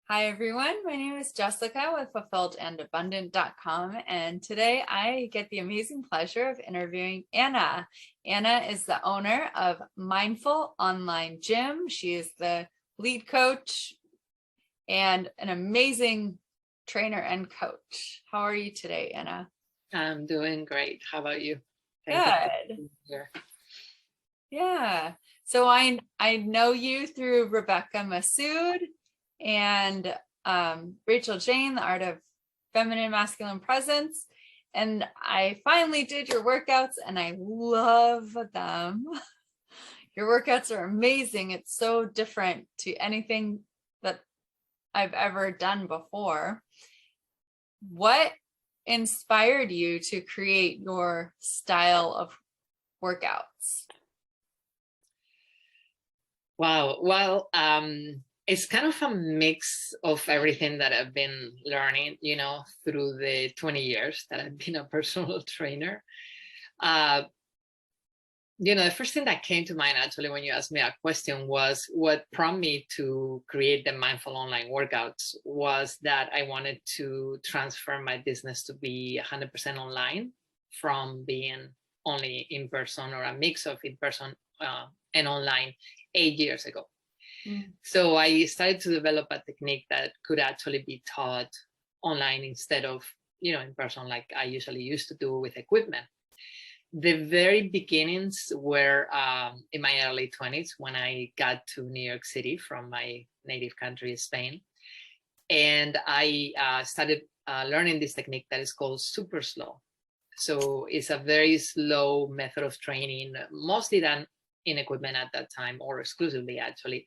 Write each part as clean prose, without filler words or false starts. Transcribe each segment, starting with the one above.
Hi, everyone. My name is Jessica with fulfilledandabundant.com, and today I get the amazing pleasure of interviewing Anna. Anna is the owner of Mindful Online Gym. She is the lead coach and an amazing trainer and coach. How are you today, Anna? I'm doing great. How about you? Thank you for Good. being here. Yeah. So I know you through Rebecca Massoud and Rachel Jane, The Art of Feminine Masculine Presence. And I finally did your workouts and I love them. Your workouts are amazing. It's so different to anything that I've ever done before. What inspired you to create your style of workouts? Wow. Well, it's kind of a mix of everything that I've been learning, through the 20 years that I've been a personal trainer. The first thing that came to mind actually when you asked me a question was what prompted me to create the Mindful Online Workouts was that I wanted to transfer my business to be 100% online from being only in person or a mix of in person and online 8 years ago. So I started to develop a technique that could actually be taught online instead of, in person like I usually used to do with equipment. The very beginnings were in my early 20s when I got to New York City from my native country, Spain. And I started learning this technique that is called super slow. So it's a very slow method of training, mostly done in equipment at that time, or exclusively actually.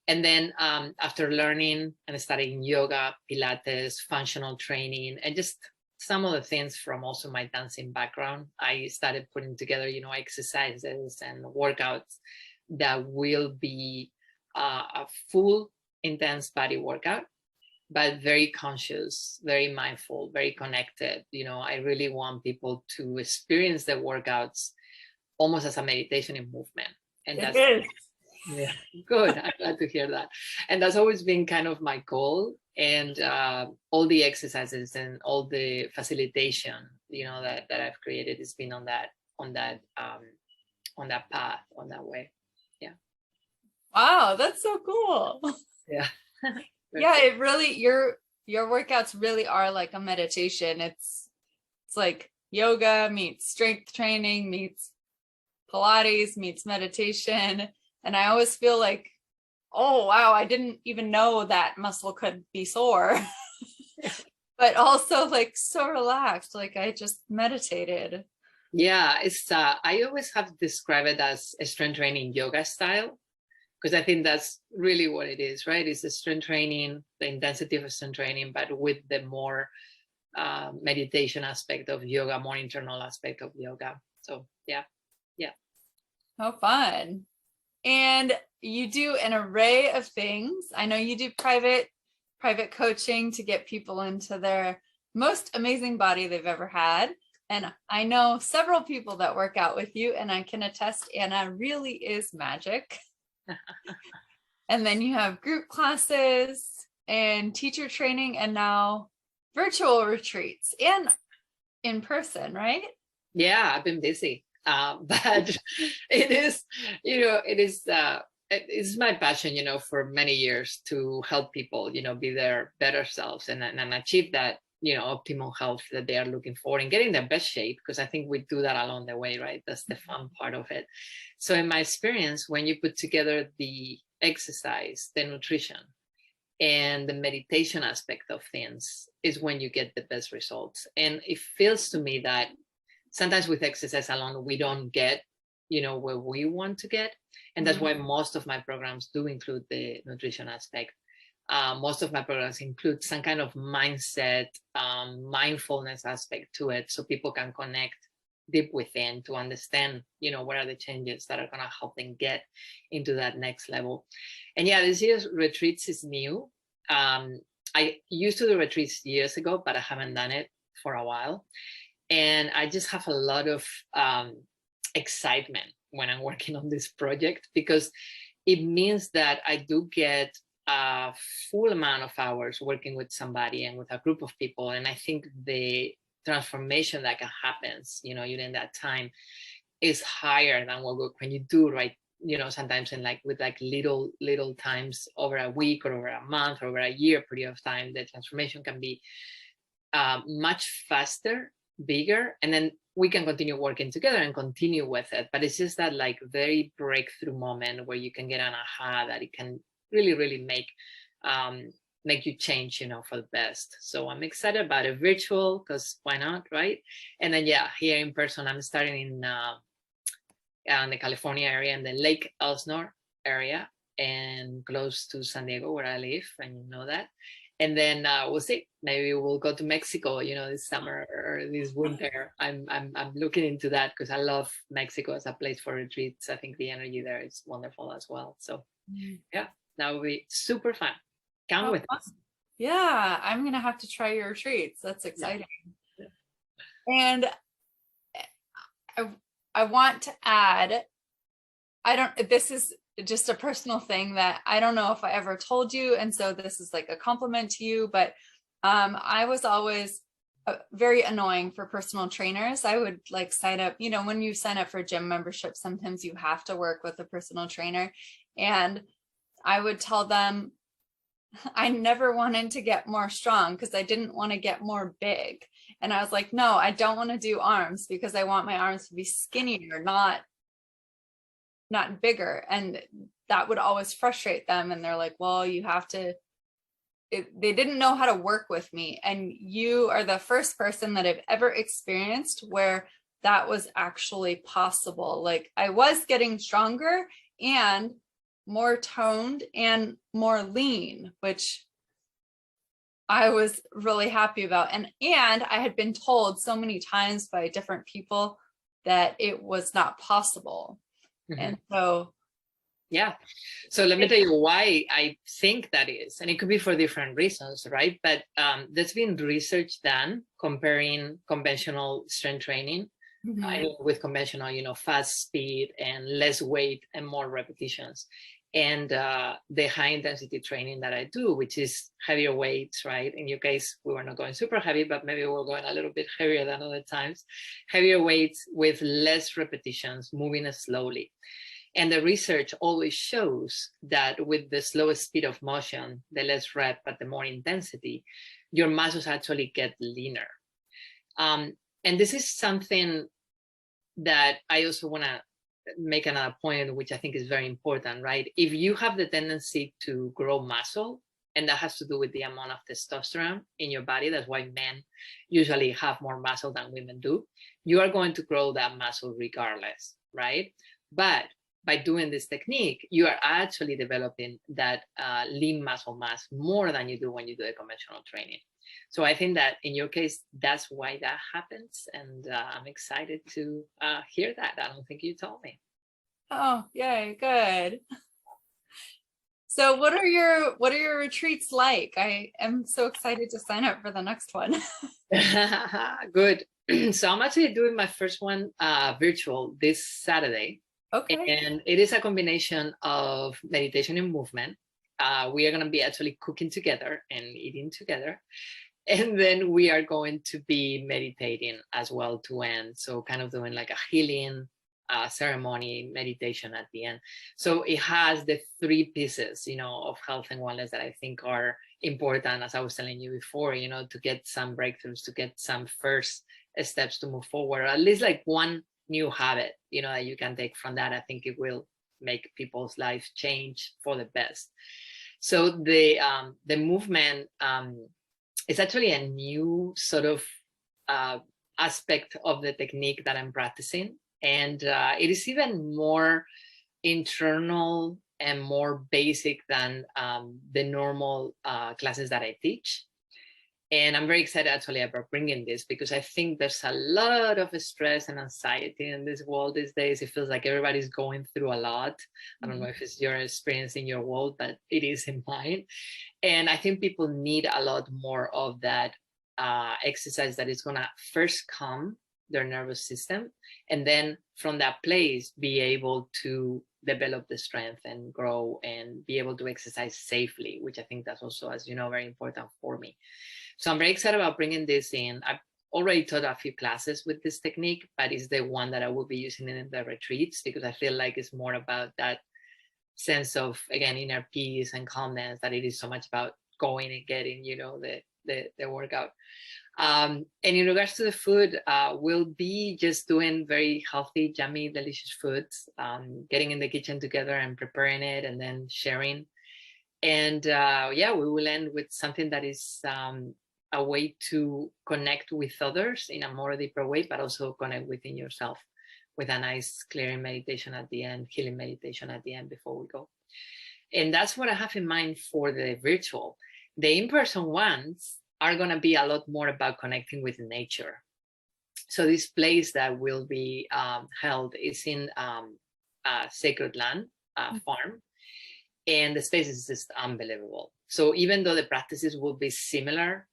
And then after learning and studying yoga, Pilates, functional training, and just some of the things from also my dancing background, I started putting together, exercises and workouts that will be a full intense body workout, but very conscious, very mindful, very connected. I really want people to experience the workouts almost as a meditation in movement. And that's yeah, good. I'm glad to hear that. And that's always been kind of my goal. And all the exercises and all the facilitation, that I've created has been on that path, on that way. Yeah. Wow, that's so cool. Yeah. Yeah, it really your workouts really are like a meditation. It's like yoga meets strength training meets Pilates meets meditation. And I always feel like, oh wow, I didn't even know that muscle could be sore. But also like so relaxed, like I just meditated. Yeah, it's I always have to describe it as a strength training yoga style, because I think that's really what it is, right? It's the strength training, the intensity of strength training, but with the more meditation aspect of yoga, more internal aspect of yoga. So yeah. How fun. And you do an array of things. I know you do private coaching to get people into their most amazing body they've ever had. And I know several people that work out with you, and I can attest Anna really is magic. And then you have group classes and teacher training, and now virtual retreats and in person, right? Yeah, I've been busy, but it is, it's my passion, for many years to help people, be their better selves and achieve that, optimal health that they are looking for and getting their best shape, because I think we do that along the way, right? That's the fun part of it. So in my experience, when you put together the exercise, the nutrition, and the meditation aspect of things is when you get the best results. And it feels to me that sometimes with exercise alone, we don't get, where we want to get. And that's why most of my programs do include the nutrition aspect. Most of my programs include some kind of mindset, mindfulness aspect to it, so people can connect deep within to understand, what are the changes that are going to help them get into that next level. And yeah, this year's retreats is new. I used to do retreats years ago, but I haven't done it for a while. And I just have a lot of excitement when I'm working on this project, because it means that I do get a full amount of hours working with somebody and with a group of people. And I think the transformation that can happen, during that time is higher than when you do, right? Sometimes in with little times over a week or over a month or over a year period of time, the transformation can be much faster, bigger, and then we can continue working together and continue with it. But it's just that very breakthrough moment where you can get an aha that it can really, really make you change, for the best. So I'm excited about it. Virtual, because why not, right? And then here in person, I'm starting in the California area, in the Lake Elsinore area, and close to San Diego, where I live, and you know that. And then we'll see. Maybe we'll go to Mexico, this summer or this winter. I'm looking into that because I love Mexico as a place for retreats. I think the energy there is wonderful as well. So that will be super fun. Can't wait. Yeah, I'm gonna have to try your retreats. That's exciting. And I want to add, this is just a personal thing that I don't know if I ever told you, and so this is like a compliment to you, but I was always very annoying for personal trainers. I would sign up, when you sign up for a gym membership, sometimes you have to work with a personal trainer, and I would tell them I never wanted to get more strong because I didn't want to get more big. And I was like, no, I don't want to do arms because I want my arms to be skinnier, not bigger. And that would always frustrate them. And they're like, well, you have to, they didn't know how to work with me. And you are the first person that I've ever experienced where that was actually possible. I was getting stronger and more toned and more lean, which I was really happy about. And I had been told so many times by different people that it was not possible. And so so let me tell you why I think that is, and it could be for different reasons, right? But there's been research done comparing conventional strength training with conventional, fast speed and less weight and more repetitions, and the high intensity training that I do, which is heavier weights, right? In your case, we were not going super heavy, but maybe we're going a little bit heavier than other times. Heavier weights with less repetitions, moving slowly. And the research always shows that with the slowest speed of motion, the less rep, but the more intensity, your muscles actually get leaner. And this is something that I also want to make another point, which I think is very important, right? If you have the tendency to grow muscle, and that has to do with the amount of testosterone in your body, that's why men usually have more muscle than women do, you are going to grow that muscle regardless, right? But by doing this technique, you are actually developing that lean muscle mass more than you do when you do the conventional training. So I think that in your case, that's why that happens. And I'm excited to hear that. I don't think you told me. Oh, yay, good. So what are your retreats like? I am so excited to sign up for the next one. Good. So I'm actually doing my first one virtual this Saturday. Okay. And it is a combination of meditation and movement. We are going to be actually cooking together and eating together. And then we are going to be meditating as well to end. So kind of doing like a healing ceremony, meditation at the end. So it has the three pieces, of health and wellness that I think are important, as I was telling you before, to get some breakthroughs, to get some first steps to move forward, or at least one new habit, that you can take from that. I think it will make people's life change for the best. So the movement is actually a new sort of aspect of the technique that I'm practicing. And it is even more internal and more basic than the normal classes that I teach. And I'm very excited actually about bringing this, because I think there's a lot of stress and anxiety in this world these days. It feels like everybody's going through a lot. I don't know if it's your experience in your world, but it is in mine. And I think people need a lot more of that exercise that is going to first calm their nervous system, and then from that place be able to develop the strength and grow and be able to exercise safely, which I think that's also, as you know, very important for me. So I'm very excited about bringing this in. I've already taught a few classes with this technique, but it's the one that I will be using in the retreats, because I feel like it's more about that sense of, again, inner peace and calmness, that it is so much about going and getting, you know, the workout. And in regards to the food, we'll be just doing very healthy, yummy, delicious foods, getting in the kitchen together and preparing it and then sharing. And yeah, we will end with something that is a way to connect with others in a more deeper way, but also connect within yourself with a nice clearing meditation at the end, healing meditation at the end before we go. And that's what I have in mind for the virtual. The in-person ones are going to be a lot more about connecting with nature. So this place that will be held is in a sacred land farm, and the space is just unbelievable. So even though the practices will be similar,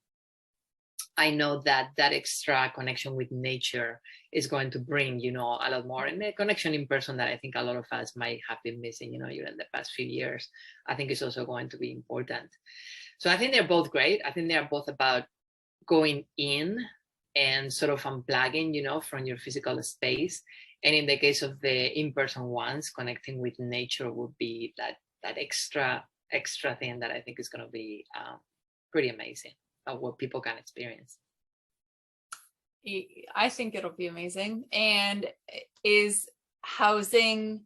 I know that that extra connection with nature is going to bring, you know, a lot more, and the connection in person that I think a lot of us might have been missing, you know, even in the past few years, I think is also going to be important. So I think they're both great. I think they are both about going in and sort of unplugging, you know, from your physical space. And in the case of the in-person ones, connecting with nature would be that extra thing that I think is going to be pretty amazing of what people can experience. I think it'll be amazing. And is housing,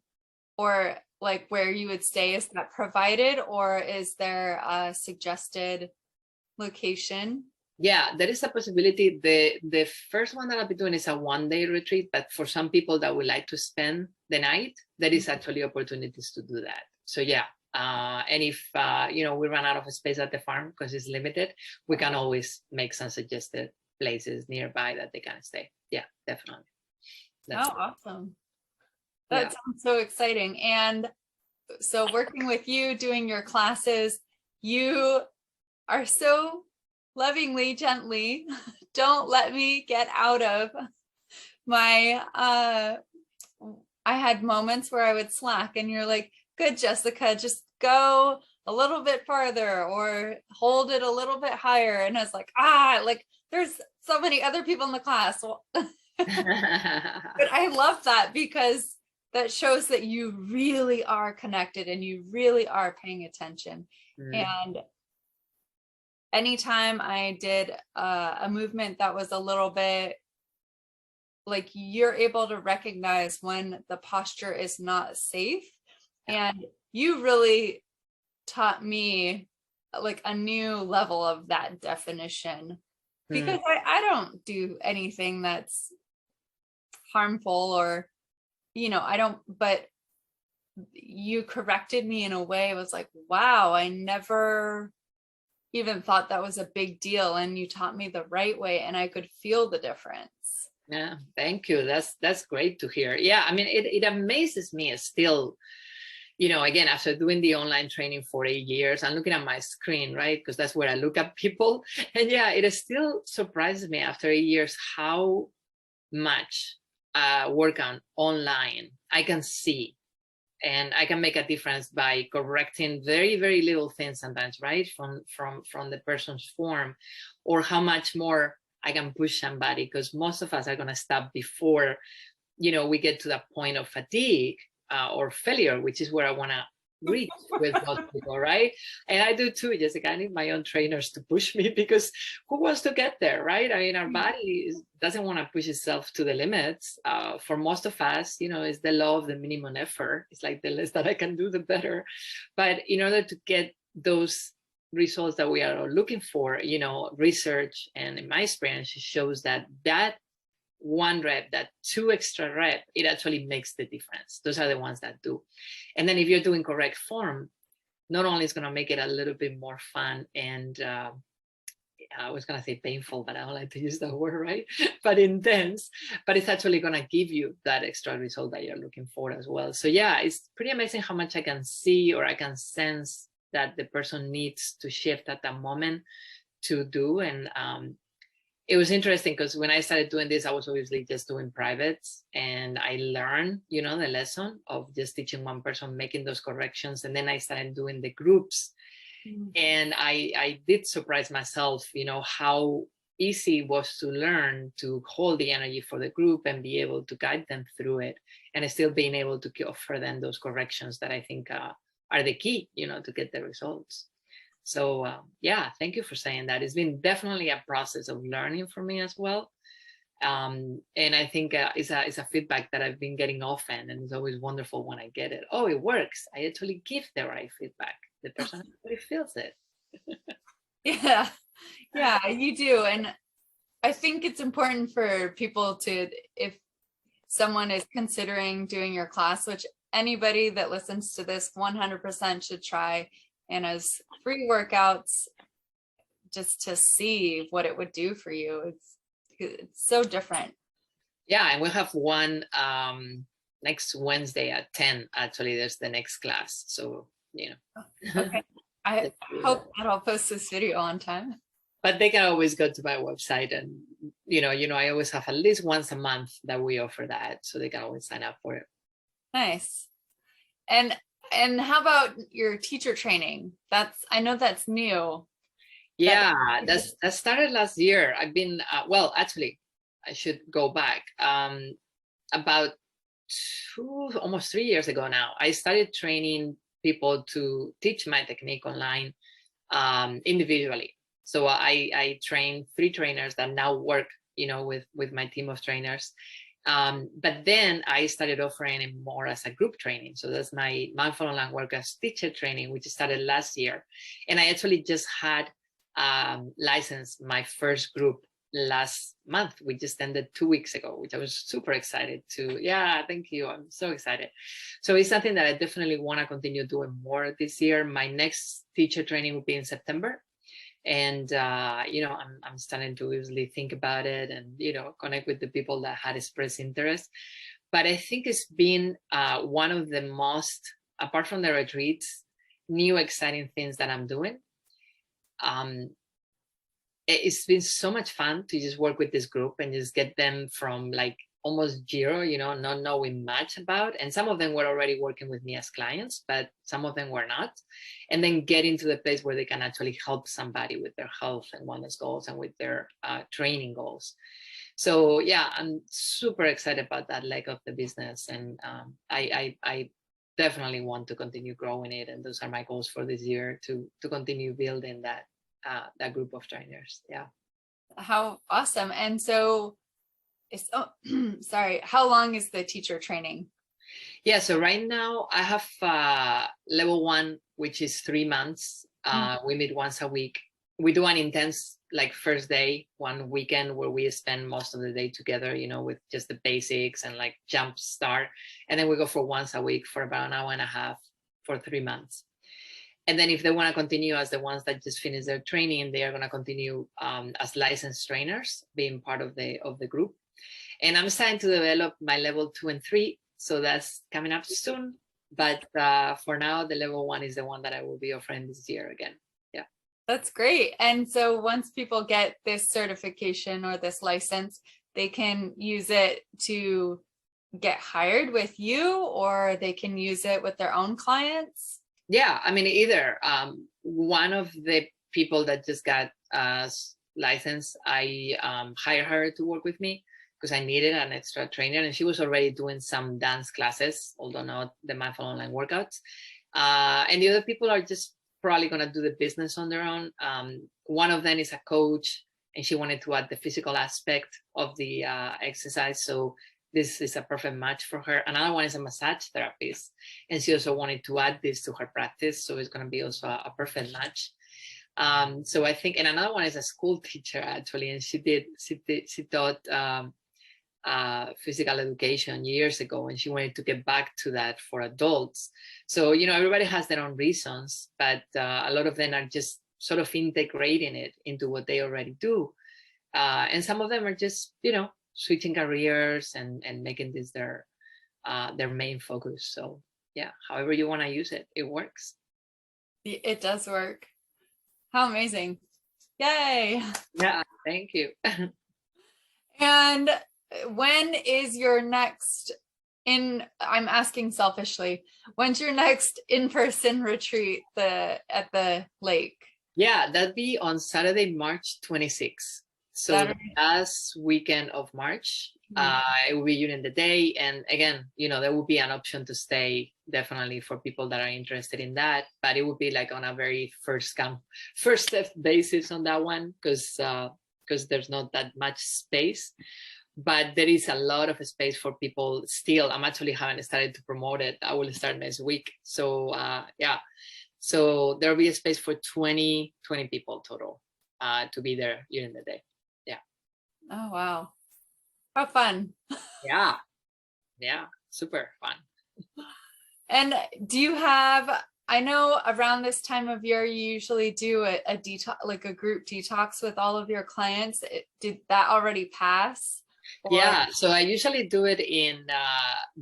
or like where you would stay, is that provided, or is there a suggested location? Yeah, there is a possibility. The first one that I'll be doing is a one-day retreat, but for some people that would like to spend the night, there is actually opportunities to do that. So yeah, and if you know, we run out of space at the farm because it's limited, we can always make some suggested places nearby that they can stay. Yeah, definitely. Oh, awesome. That sounds so exciting. And so working with you, doing your classes, you are so lovingly, gently, don't let me get out of my, I had moments where I would slack and you're like, good, Jessica, just go a little bit farther or hold it a little bit higher. And I was like, like there's so many other people in the class. But I love that, because that shows that you really are connected and you really are paying attention. And anytime I did a movement that was a little bit like, you're able to recognize when the posture is not safe. And you really taught me like a new level of that definition, because I don't do anything that's harmful, or, you know, I don't, but you corrected me in a way. It was like, wow, I never even thought that was a big deal, and you taught me the right way and I could feel the difference. Yeah, thank you. That's great to hear. Yeah, I mean, it amazes me still, you know, again, after doing the online training for 8 years, I'm looking at my screen, right? Because that's where I look at people. And yeah, it still surprises me after 8 years how much workout online I can see. And I can make a difference by correcting very, very little things sometimes, right? From the person's form, or how much more I can push somebody, because most of us are going to stop before, you know, we get to that point of fatigue or failure, which is where I want to reach with most people, right? And I do too, Jessica. I need my own trainers to push me, because who wants to get there, right? I mean, our body doesn't want to push itself to the limits. For most of us, you know, it's the law of the minimum effort. It's like the less that I can do, the better. But in order to get those results that we are looking for, you know, research and in my experience, it shows that one rep, that 2 extra rep, it actually makes the difference. Those are the ones that do. And then if you're doing correct form, not only is going to make it a little bit more fun and I was going to say painful, but I don't like to use that word, right? But intense, but it's actually going to give you that extra result that you're looking for as well. So yeah, it's pretty amazing how much I can see, or I can sense that the person needs to shift at that moment to do. And it was interesting because when I started doing this, I was obviously just doing privates, and I learned, you know, the lesson of just teaching one person, making those corrections. And then I started doing the groups, and I did surprise myself, you know, how easy it was to learn to hold the energy for the group and be able to guide them through it, and still being able to offer them those corrections that I think are the key, you know, to get the results. So yeah, thank you for saying that. It's been definitely a process of learning for me as well. And I think it's a feedback that I've been getting often, and it's always wonderful when I get it. Oh, it works. I actually give the right feedback. The person actually feels it. Yeah, yeah, you do. And I think it's important for people to, if someone is considering doing your class, which anybody that listens to this 100% should try, and as free workouts, just to see what it would do for you. It's so different. Yeah, and we have one next Wednesday at 10. Actually, there's the next class. So, you know. Okay. I hope that I'll post this video on time. But they can always go to my website, and I always have at least once a month that we offer that, so they can always sign up for it. Nice. And how about your teacher training? I know that's new. Yeah, that started last year. I've been well, actually, I should go back. About almost 3 years ago now, I started training people to teach my technique online individually. So I trained 3 trainers that now work, with my team of trainers. But then I started offering it more as a group training. So that's my Mindful Online Workouts teacher training, which started last year. And I actually just had licensed my first group last month. We just ended 2 weeks ago, which I was super excited to. Yeah, thank you. I'm so excited. So it's something that I definitely want to continue doing more this year. My next teacher training will be in September. And I'm starting to really think about it and connect with the people that had expressed interest. But I think it's been one of the most, apart from the retreats, new exciting things that I'm doing. It's been so much fun to just work with this group and just get them from like almost zero, not knowing much about. And some of them were already working with me as clients, but some of them were not. And then getting to the place where they can actually help somebody with their health and wellness goals and with their training goals. So yeah, I'm super excited about that leg of the business. And I definitely want to continue growing it. And those are my goals for this year, to continue building that group of trainers. Yeah. How awesome. And so sorry, how long is the teacher training? Yeah, so right now I have level 1, which is 3 months. We meet once a week. We do an intense first day, one weekend, where we spend most of the day together, with just the basics and jump start. And then we go for once a week for about an hour and a half for 3 months. And then if they want to continue as the ones that just finished their training, they are going to continue as licensed trainers, being part of the group. And I'm starting to develop my level 2 and 3. So that's coming up soon. But for now, the level 1 is the one that I will be offering this year again. Yeah. That's great. And so once people get this certification or this license, they can use it to get hired with you, or they can use it with their own clients? Yeah, I mean, either. One of the people that just got licensed, I hired her to work with me because I needed an extra trainer, and she was already doing some dance classes, although not the Mindful Online Workouts. And the other people are just probably going to do the business on their own. One of them is a coach, and she wanted to add the physical aspect of the exercise. So this is a perfect match for her. Another one is a massage therapist, and she also wanted to add this to her practice. So it's going to be also a perfect match. So I think, and another one is a school teacher actually, and she taught physical education years ago, and she wanted to get back to that for adults. So everybody has their own reasons, but a lot of them are just sort of integrating it into what they already do, and some of them are just switching careers and making this their main focus. So yeah, however you want to use it, it works. It does work. How amazing. Yay. Yeah, thank you. And when is your next I'm asking selfishly, when's your next in-person retreat at the lake? Yeah, that'd be on Saturday, March 26th. So the Saturday. last weekend of March, Mhm. it will be during the day. And again, there will be an option to stay definitely for people that are interested in that. But it would be like on a very first step basis on that one, because there's not that much space. But there is a lot of space for people still. I'm actually haven't started to promote it. I will start next week. So yeah. So there'll be a space for 20 people total to be there during the day. Yeah. Oh, wow. How fun. Yeah. Yeah. Super fun. And do you have, I know around this time of year, you usually do a detox, like a group detox with all of your clients. Did that already pass? Or Yeah. So I usually do it in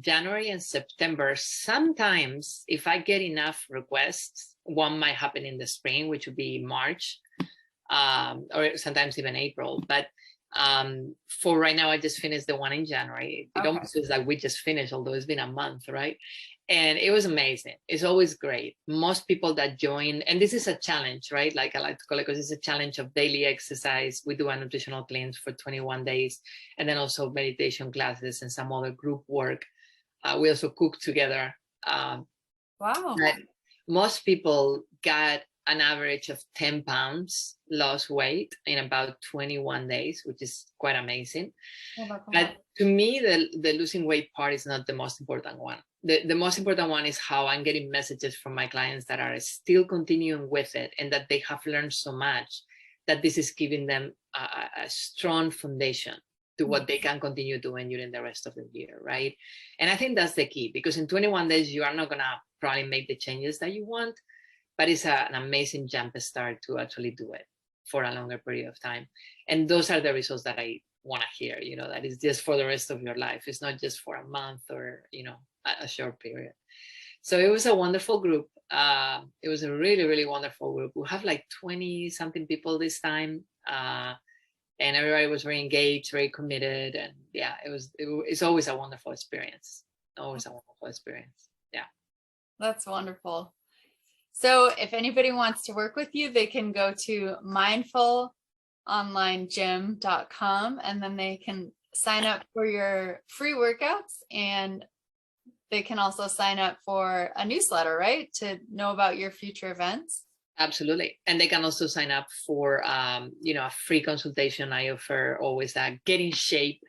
January and September. Sometimes if I get enough requests, one might happen in the spring, which would be March, or sometimes even April. But for right now, I just finished the one in January. It okay. almost feels like we just finished, although it's been a month, right? And it was amazing. It's always great. Most people that join, and this is a challenge, right? Like I like to call it, because it's a challenge of daily exercise. We do a nutritional cleanse for 21 days, and then also meditation classes and some other group work. We also cook together. Wow. But most people got an average of 10 pounds lost weight in about 21 days, which is quite amazing. Oh, that's But to me, the losing weight part is not the most important one. The most important one is how I'm getting messages from my clients that are still continuing with it, and that they have learned so much that this is giving them a strong foundation to what they can continue doing during the rest of the year, right? And I think that's the key, because in 21 days, you are not going to probably make the changes that you want, but it's an amazing jump start to actually do it for a longer period of time. And those are the results that I want to hear, that is just for the rest of your life. It's not just for a month or, a short period. So it was a wonderful group. It was a really, really wonderful group. We have like 20 something people this time. And everybody was very engaged, very committed. And yeah, it's always a wonderful experience. Always a wonderful experience. Yeah. That's wonderful. So if anybody wants to work with you, they can go to mindfulonlinegym.com, and then they can sign up for your free workouts, and they can also sign up for a newsletter, right? To know about your future events. Absolutely. And they can also sign up for, a free consultation. I offer always a get in shape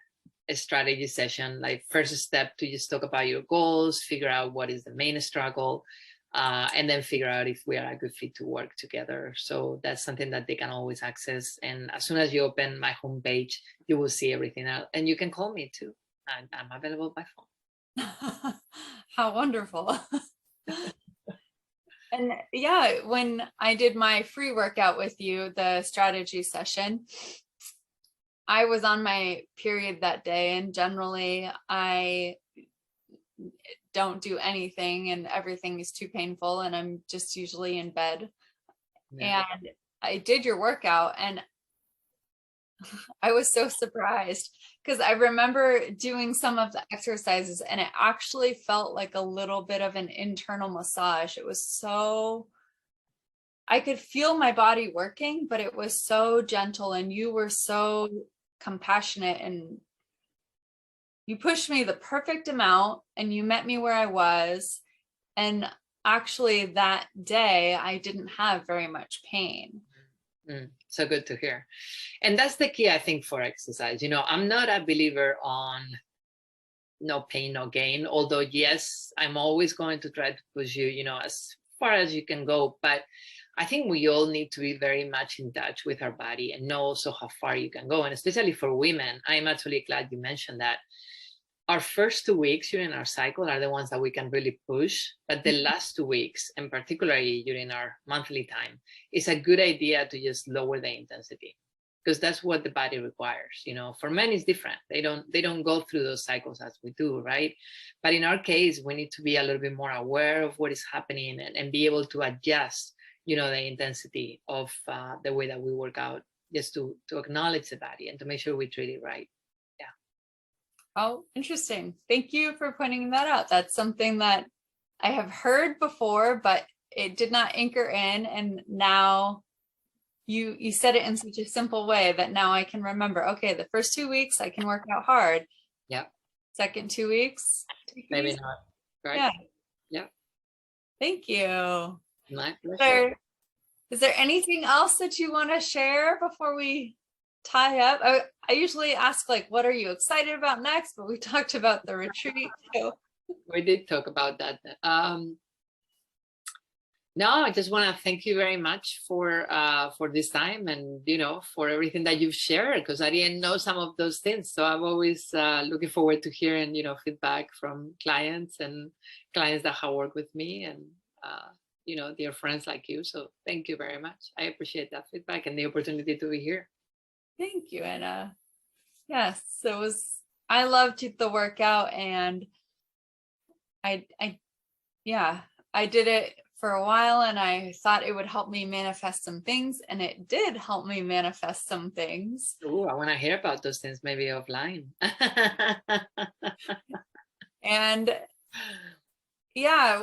strategy session, like first step to just talk about your goals, figure out what is the main struggle, and then figure out if we are a good fit to work together. So that's something that they can always access. And as soon as you open my homepage, you will see everything out. And you can call me too. I'm available by phone. How wonderful. And yeah, when I did my free workout with you, the strategy session, I was on my period that day, and generally I don't do anything and everything is too painful, and I'm just usually in bed. Yeah. And I did your workout, and I was so surprised, because I remember doing some of the exercises and it actually felt like a little bit of an internal massage. It was so, I could feel my body working, but it was so gentle, and you were so compassionate, and you pushed me the perfect amount, and you met me where I was. And actually that day I didn't have very much pain. So good to hear. And that's the key, I think, for exercise. I'm not a believer on no pain, no gain, although yes, I'm always going to try to push you, as far as you can go. But I think we all need to be very much in touch with our body and know also how far you can go. And especially for women, I'm actually glad you mentioned that. Our first 2 weeks during our cycle are the ones that we can really push, but the last 2 weeks, and particularly during our monthly time, is a good idea to just lower the intensity, because that's what the body requires. For men it's different. They don't go through those cycles as we do, right? But in our case, we need to be a little bit more aware of what is happening, and be able to adjust, the intensity of the way that we work out, just to acknowledge the body and to make sure we treat it right. Oh, interesting. Thank you for pointing that out. That's something that I have heard before, but it did not anchor in. And now you said it in such a simple way that now I can remember, okay, the first 2 weeks I can work out hard. Yeah. Second 2 weeks, take it Maybe easy. not. Right. Yeah. Yeah. Thank you. My pleasure. Is there anything else that you want to share before we tie up? I usually ask like, what are you excited about next? But we talked about the retreat. So We did talk about that. No, I just want to thank you very much for this time, and for everything that you've shared, because I didn't know some of those things. So I'm always looking forward to hearing feedback from clients and clients that have worked with me, and dear friends like you. So thank you very much. I appreciate that feedback and the opportunity to be here. thank you, Anna. Yes, I loved the workout, and I did it for a while, and I thought it would help me manifest some things, and it did help me manifest some things. Oh, I want to hear about those things, maybe offline. And yeah,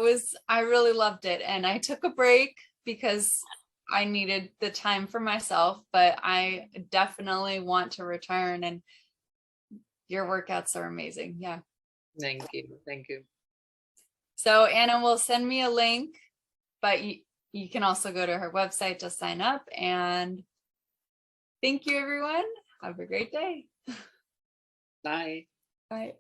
I really loved it. And I took a break because I needed the time for myself, but I definitely want to return, and your workouts are amazing. Yeah. Thank you. Thank you. So Anna will send me a link, but you can also go to her website to sign up. And thank you, everyone. Have a great day. Bye. Bye.